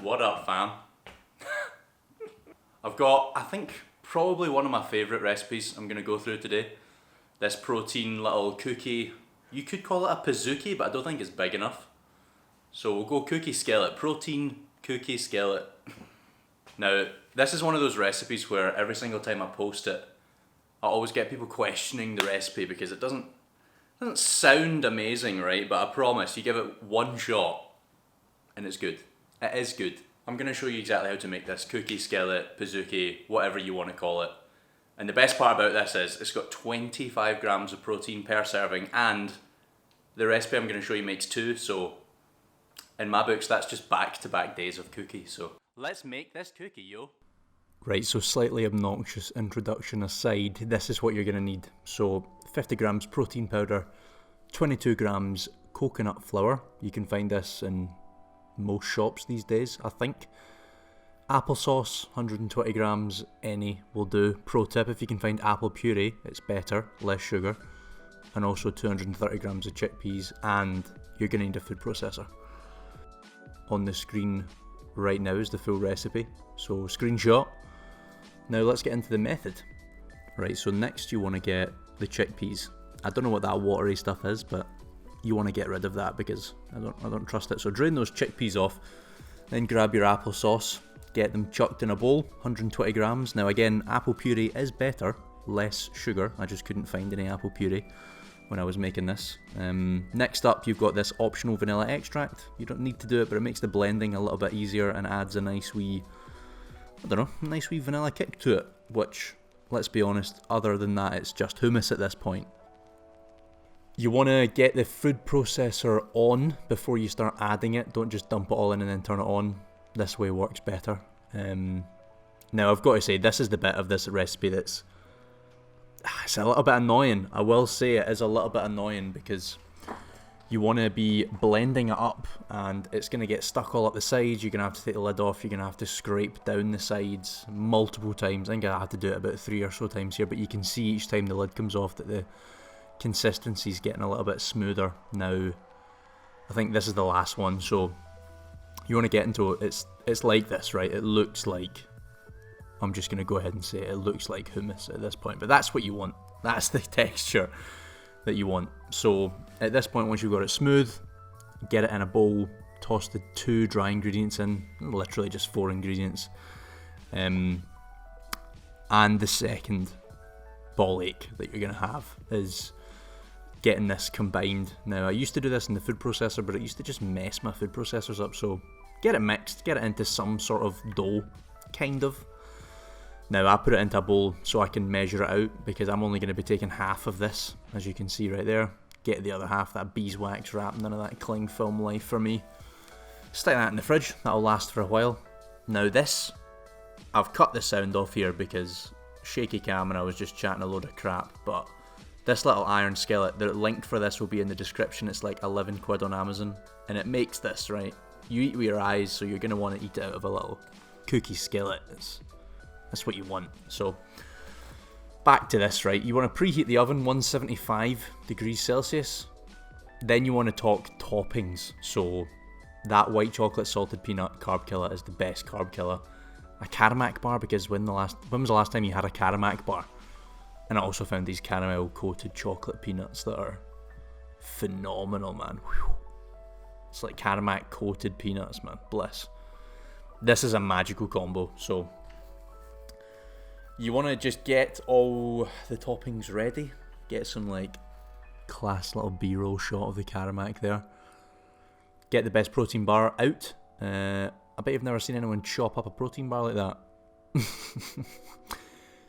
What up, fam? I've got, I think, probably one of my favourite recipes I'm going to go through today. This protein little cookie, you could call it a pizookie, but I don't think it's big enough. So we'll go cookie skillet, protein cookie skillet. Now, this is one of those recipes where every single time I post it, I always get people questioning the recipe because it doesn't sound amazing, right? But I promise, you give it one shot and it's good. It is good. I'm going to show you exactly how to make this cookie skillet, pizookie, whatever you want to call it. And the best part about this is it's got 25 grams of protein per serving, and the recipe I'm going to show you makes 2, so in my books that's just back-to-back days of cookies. So let's make this cookie, yo. Right, so slightly obnoxious introduction aside, this is what you're going to need. So 50 grams protein powder, 22 grams coconut flour. You can find this in most shops these days, I think. Applesauce, 120 grams, any will do. Pro tip, if you can find apple puree, it's better, less sugar. And also 230 grams of chickpeas, and you're going to need a food processor. On the screen right now is the full recipe, so screenshot. Now let's get into the method. Right, so next you want to get the chickpeas. I don't know what that watery stuff is, but you want to get rid of that because I don't trust it. So drain those chickpeas off, then grab your applesauce, get them chucked in a bowl, 120 grams. Now again, apple puree is better, less sugar. I just couldn't find any apple puree when I was making this. Next up, you've got this optional vanilla extract. You don't need to do it, but it makes the blending a little bit easier and adds a nice wee, nice wee vanilla kick to it, which, let's be honest, other than that, it's just hummus at this point. You want to get the food processor on before you start adding it. Don't just dump it all in and then turn it on. This way works better. Now, I've got to say, this is the bit of this recipe that's it's a little bit annoying. I will say it is a little bit annoying because you want to be blending it up and it's going to get stuck all up the sides. You're going to have to take the lid off. You're going to have to scrape down the sides multiple times. I think I had to do it about 3 or so times here, but you can see each time the lid comes off that the consistency's getting a little bit smoother. Now, I think this is the last one, so you want to get into it. It's like this, right? It looks like, I'm just going to go ahead and say it looks like hummus at this point, but that's what you want. That's the texture that you want. So at this point, once you've got it smooth, get it in a bowl, toss the 2 dry ingredients in, literally just 4 ingredients, and the second ball ache that you're going to have is getting this combined. Now, I used to do this in the food processor, but it used to just mess my food processors up, so get it mixed, get it into some sort of dough, kind of. Now, I put it into a bowl so I can measure it out, because I'm only going to be taking half of this, as you can see right there. Get the other half, that beeswax wrap, none of that cling film life for me. Stick that in the fridge, that'll last for a while. Now this, I've cut the sound off here because shaky cam and I was just chatting a load of crap, but this little iron skillet, the link for this will be in the description. It's like 11 quid on Amazon, and it makes this, right? You eat with your eyes, so you're going to want to eat it out of a little cookie skillet. That's what you want. So, back to this, right? You want to preheat the oven 175 degrees Celsius. Then you want to talk toppings. So, that white chocolate salted peanut carb killer is the best carb killer. A Karamak bar, because when was the last time you had a Karamak bar? And I also found these caramel coated chocolate peanuts that are phenomenal, man. Whew. It's like Karamak coated peanuts, man. Bliss. This is a magical combo. So you want to just get all the toppings ready. Get some like class little B-roll shot of the Karamak there. Get the best protein bar out. I bet you've never seen anyone chop up a protein bar like that.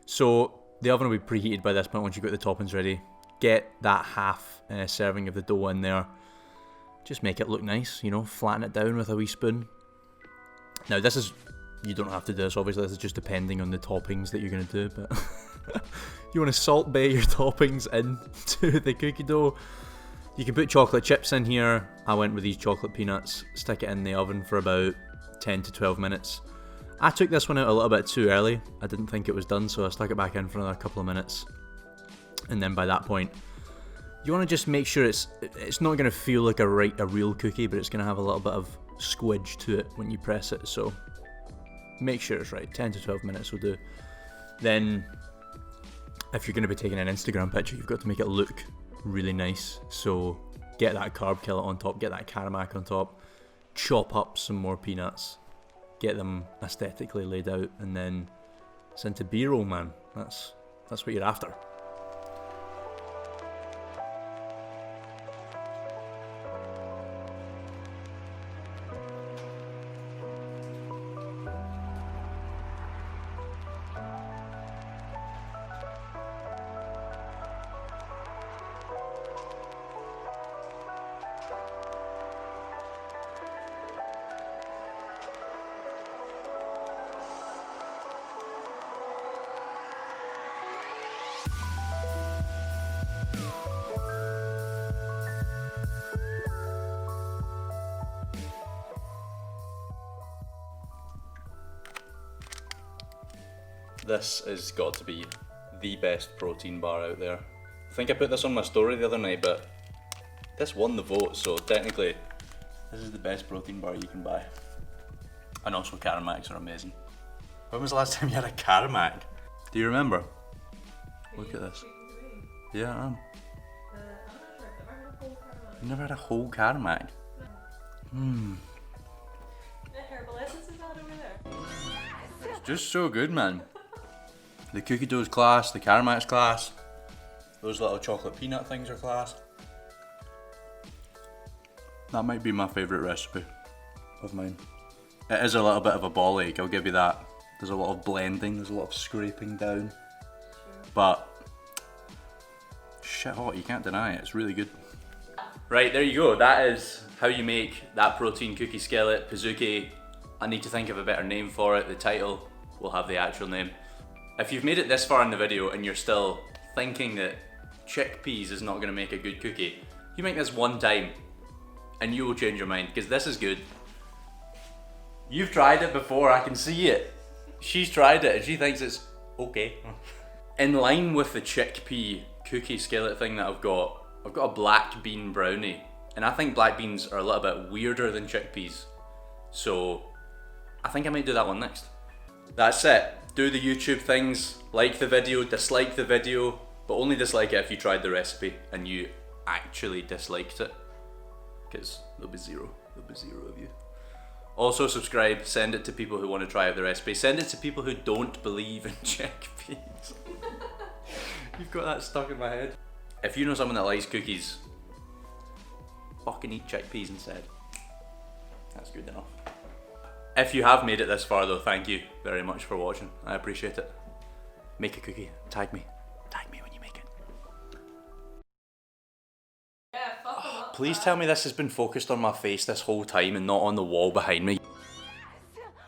So the oven will be preheated by this point once you've got the toppings ready. Get that half serving of the dough in there. Just make it look nice, flatten it down with a wee spoon. Now this is, you don't have to do this, obviously this is just depending on the toppings that you're going to do, but you want to salt bay your toppings into the cookie dough. You can put chocolate chips in here. I went with these chocolate peanuts, stick it in the oven for about 10 to 12 minutes. I took this one out a little bit too early. I didn't think it was done, so I stuck it back in for another couple of minutes. And then by that point, you want to just make sure it's not going to feel like a real cookie, but it's going to have a little bit of squidge to it when you press it, so make sure it's right. 10 to 12 minutes will do. Then if you're going to be taking an Instagram picture, you've got to make it look really nice, so get that carb killer on top, get that Caramac on top, chop up some more peanuts, get them aesthetically laid out, and then it's into B-roll, man. That's what you're after. This has got to be the best protein bar out there. I think I put this on my story the other night, but this won the vote, so technically this is the best protein bar you can buy. And also Caramacs are amazing. When was the last time you had a Caramac? Do you remember? Look at this. Yeah, I am. You never had a whole Caramac? Mmm. The herbal essence is that over there? It's just so good, man. The cookie dough's class, the Caramac's class. Those little chocolate peanut things are class. That might be my favourite recipe of mine. It is a little bit of a ball ache, I'll give you that. There's a lot of blending, there's a lot of scraping down. But shit hot, you can't deny it, it's really good. Right, there you go. That is how you make that protein cookie skillet pizookie. I need to think of a better name for it. The title will have the actual name. If you've made it this far in the video and you're still thinking that chickpeas is not going to make a good cookie, you make this one time and you will change your mind, because this is good. You've tried it before, I can see it. She's tried it and she thinks it's okay. In line with the chickpea cookie skillet thing that I've got a black bean brownie, and I think black beans are a little bit weirder than chickpeas, so I think I might do that one next. That's it. Do the YouTube things, like the video, dislike the video, but only dislike it if you tried the recipe and you actually disliked it, because there'll be zero of you. Also subscribe, send it to people who want to try out the recipe, send it to people who don't believe in chickpeas. You've got that stuck in my head. If you know someone that likes cookies, fucking eat chickpeas instead. That's good enough. If you have made it this far though, thank you very much for watching. I appreciate it. Make a cookie, tag me. Tag me when you make it. Yeah, fuck them up. Please tell me this has been focused on my face this whole time and not on the wall behind me.